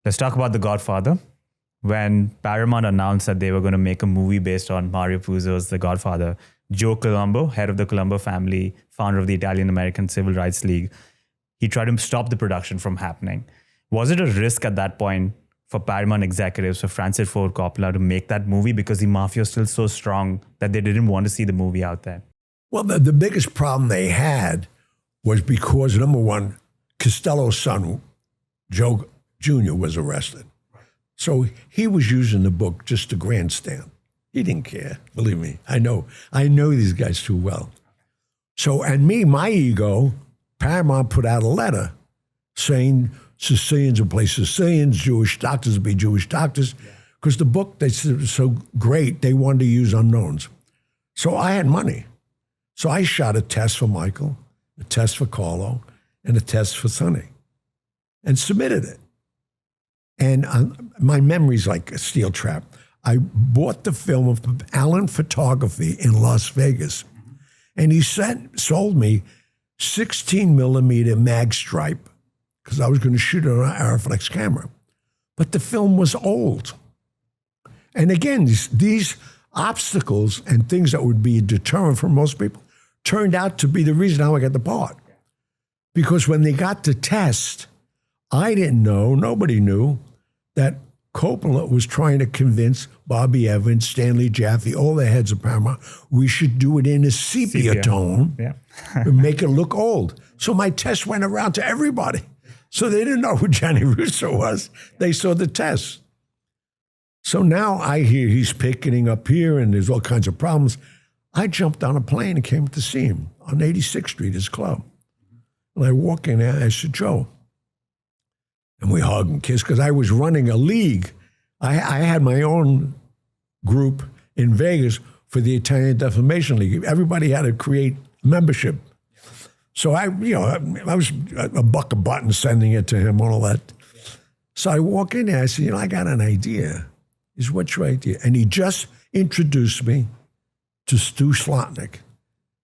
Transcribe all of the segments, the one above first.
Let's talk about The Godfather. When Paramount announced that they were going to make a movie based on Mario Puzo's The Godfather, Joe Colombo, head of the Colombo family, founder of the Italian-American Civil Rights League, he tried to stop the production from happening. Was it a risk at that point for Paramount executives, for Francis Ford Coppola, to make that movie because the Mafia is still so strong that they didn't want to see the movie out there? Well, the biggest problem they had was because, number one, Costello's son, Joe Jr., was arrested. So he was using the book just to grandstand. He didn't care, believe me. I know these guys too well. So, and me, my ego, Paramount put out a letter saying Sicilians will play Sicilians, Jewish doctors will be Jewish doctors, because the book, they said, was so great, they wanted to use unknowns. So I had money. So I shot a test for Michael, a test for Carlo, and a test for Sonny, and submitted it. And my memory's like a steel trap. I bought the film of Allen Photography in Las Vegas, and he sold me 16 millimeter mag stripe, because I was going to shoot it on an Arriflex camera. But the film was old. And again, these obstacles and things that would be a deterrent for most people turned out to be the reason how I got the part. Because when they got the test, I didn't know, nobody knew, that Coppola was trying to convince Bobby Evans, Stanley Jaffe, all the heads of Paramount, we should do it in a sepia tone and make it look old. So my test went around to everybody. So they didn't know who Gianni Russo was. They saw the test. So now I hear he's picketing up here and there's all kinds of problems. I jumped on a plane and came to see him on 86th Street, his club. And I walk in there, I said, Joe. And we hug and kiss, because I was running a league. I had my own group in Vegas for the Italian Defamation League. Everybody had to create membership. So I was a buck a button sending it to him, all that. So I walk in there, I said, I got an idea. He said, what's your idea? And he just introduced me to Stu Slotnick.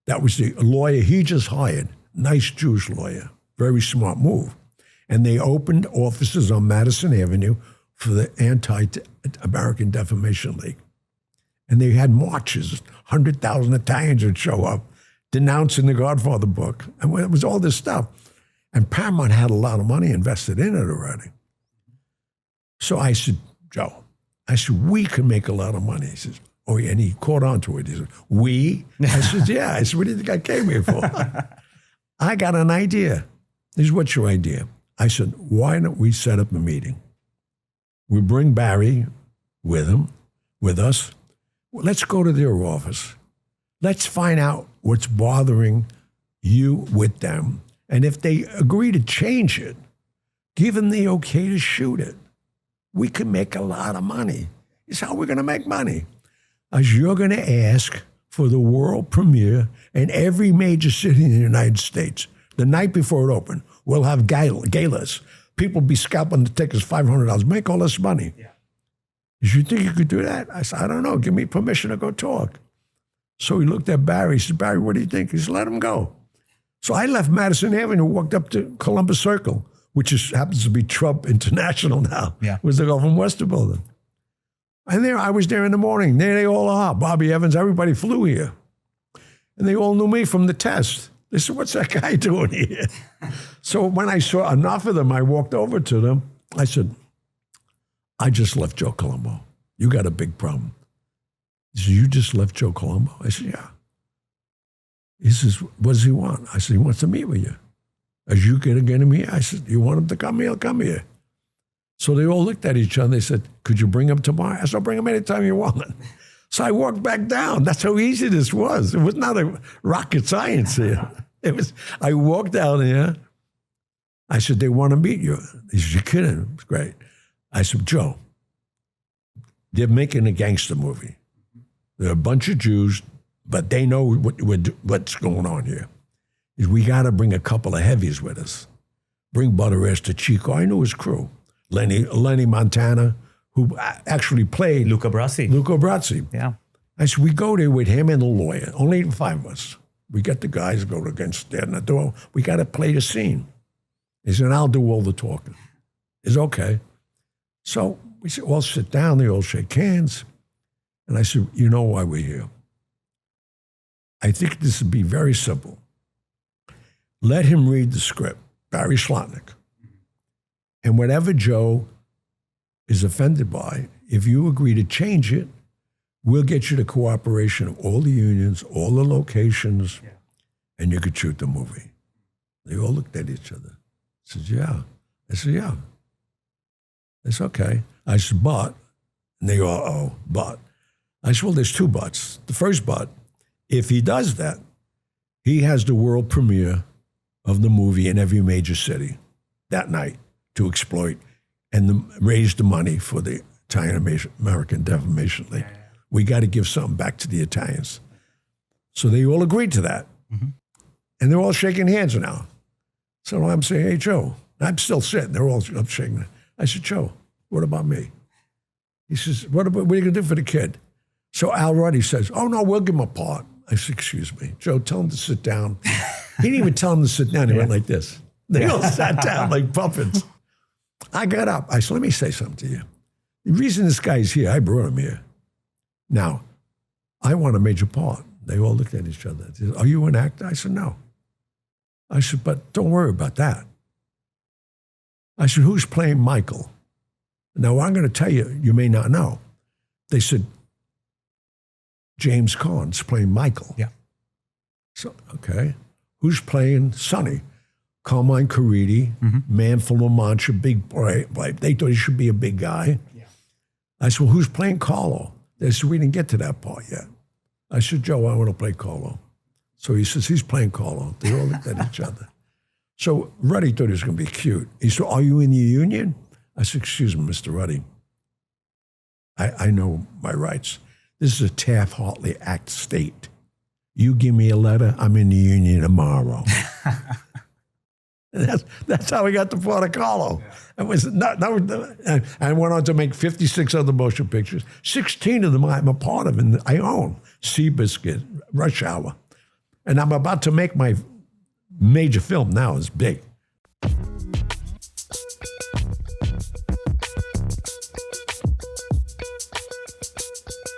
That was the lawyer he just hired. Nice Jewish lawyer. Very smart move. And they opened offices on Madison Avenue for the Anti-American Defamation League. And they had marches. 100,000 Italians would show up denouncing the Godfather book. And it was all this stuff. And Paramount had a lot of money invested in it already. So I said, Joe, we can make a lot of money. He says, oh, yeah. And he caught on to it. He said, we? I said, yeah. I said, what do you think I came here for? I got an idea. He said, what's your idea? I said, why don't we set up a meeting? We bring Barry with us. Let's go to their office. Let's find out what's bothering you with them. And if they agree to change it, give them the okay to shoot it. We can make a lot of money. It's how we're going to make money. As you're going to ask for the world premiere in every major city in the United States. The night before it opened, we'll have galas. People be scalping the tickets, $500. Make all this money. Yeah. You think you could do that? I said, I don't know. Give me permission to go talk. So he looked at Barry. He said, Barry, what do you think? He said, let him go. So I left Madison Avenue, walked up to Columbus Circle, which happens to be Trump International now. Yeah. It was the Gulf and Western building. And I was there in the morning. There they all are. Bobby Evans, everybody flew here. And they all knew me from the test. They said, what's that guy doing here? So when I saw enough of them, I walked over to them. I said, I just left Joe Colombo. You got a big problem. He said, you just left Joe Colombo? I said, yeah. He says, what does he want? I said, he wants to meet with you. As you get him here? I said, you want him to come here? He'll come here. So they all looked at each other. They said, could you bring him tomorrow? I said, I'll bring him anytime you want. So I walked back down. That's how easy this was. It was not a rocket science here. I walked down there. I said, they want to meet you. He said, you're kidding. It's great. I said, Joe, they're making a gangster movie. They're a bunch of Jews, but they know what's going on here. We got to bring a couple of heavies with us. Bring Butterass Chico. I knew his crew. Lenny Montana, who actually played Luca Brasi. Yeah. I said, we go there with him and the lawyer, only 5 of us. We get the guys go against stand at the door. We got to play the scene. He said, I'll do all the talking. It's okay. So we said, all sit down, they all shake hands. And I said, you know why we're here? I think this would be very simple. Let him read the script, Barry Slotnick. And whatever Joe is offended by, if you agree to change it, we'll get you the cooperation of all the unions, all the locations, and you could shoot the movie. They all looked at each other. I said, yeah. I said, yeah. It's okay. I said, but. And they all, oh, but. I said, well, there's two buts. The first but, if he does that, he has the world premiere of the movie in every major city that night to exploit and raise the money for the Italian-American Defamation League. We got to give something back to the Italians. So they all agreed to that. Mm-hmm. And they're all shaking hands now. So I'm saying, hey, Joe, I'm still sitting. They're all up shaking. I said, Joe, what about me? He says, what are you going to do for the kid? So Al Ruddy says, oh, no, we'll give him a part. I said, excuse me. Joe, tell him to sit down. He didn't even tell him to sit down. He went like this. They all sat down like puppets. I got up. I said, let me say something to you. The reason this guy's here, I brought him here. Now, I want a major part. They all looked at each other. They said, are you an actor? I said, no. I said, but don't worry about that. I said, who's playing Michael? Now, I'm going to tell you, you may not know. They said, James Caan's playing Michael. Yeah. So, okay. Who's playing Sonny? Carmine Caridi, man from La Mancha, big boy. They thought he should be a big guy. Yeah. I said, well, who's playing Carlo? They said, we didn't get to that part yet. I said, Joe, I want to play Carlo. So he says, he's playing Carlo. They all looked at each other. So Ruddy thought he was going to be cute. He said, are you in the union? I said, excuse me, Mr. Ruddy. I know my rights. This is a Taft-Hartley Act state. You give me a letter, I'm in the union tomorrow. That's how we got the part of Carlo. Yeah. I went on to make 56 other motion pictures. 16 of them I'm a part of and I own. Seabiscuit, Rush Hour. And I'm about to make my major film now. It's big.